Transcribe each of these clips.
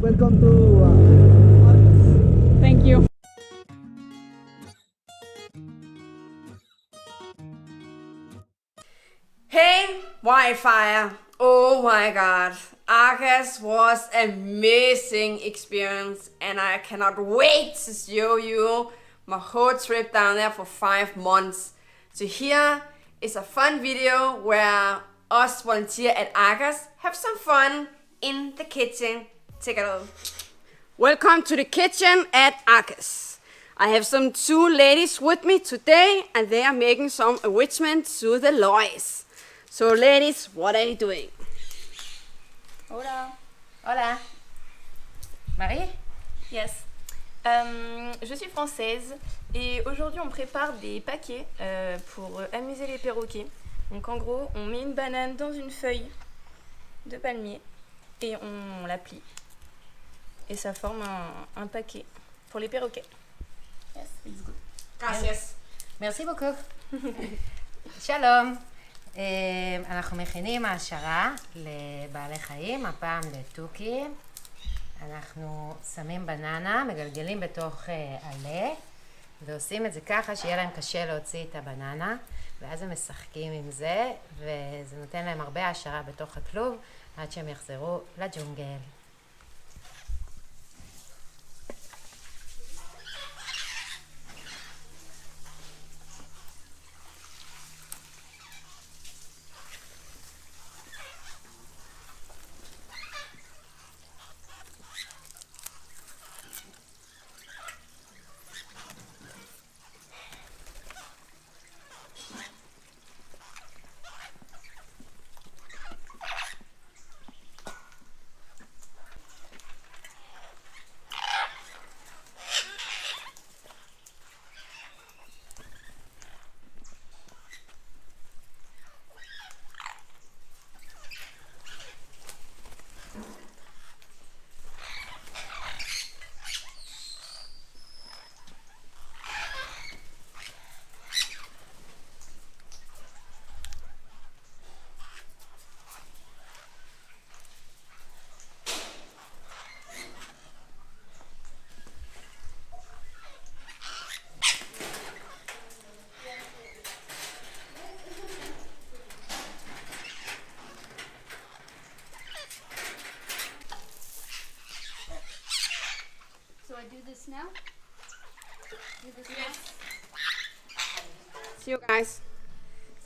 Welcome to ARCAS. Thank you. Hey, Wi-Fi! Oh my god, ARCAS was an amazing experience and I cannot wait to show you my whole trip down there for 5 months. So here is a fun video where us volunteer at ARCAS have some fun in the kitchen. Take a look. Welcome to the kitchen at ARCAS. I have some 2 ladies with me today and they are making some enrichment to the lois. So ladies, what are you doing? Hola. Hola. Marie? Yes. Je suis française et aujourd'hui on prépare des paquets pour amuser les perroquets. Donc en gros, on met une banane dans une feuille de palmier et on la plie. Et ça forme un paquet pour les perroquets. Yes, it's good. Gracias. Merci beaucoup. שלום. אנחנו מכינים העשרה לבעלי חיים, הפעם לתוכי. אנחנו שמים בננה, מגלגלים בתוך עלה, ועושים את זה ככה שיהיה להם קשה להוציא את הבננה, ואז הם משחקים עם זה, וזה נותן להם הרבה העשרה בתוך הכלוב, עד שהם יחזרו לג'ונגל. So I do this now? See you guys.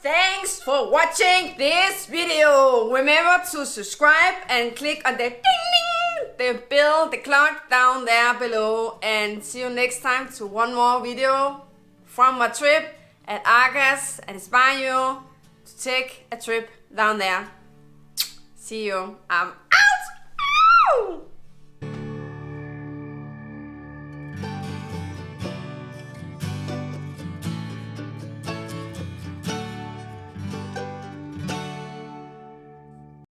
Thanks for watching this video. Remember to subscribe and click on the ding ding, the bell, the clock down there below. And see you next time to one more video from my trip at ARCAS and inspire you to take a trip down there. See you. I'm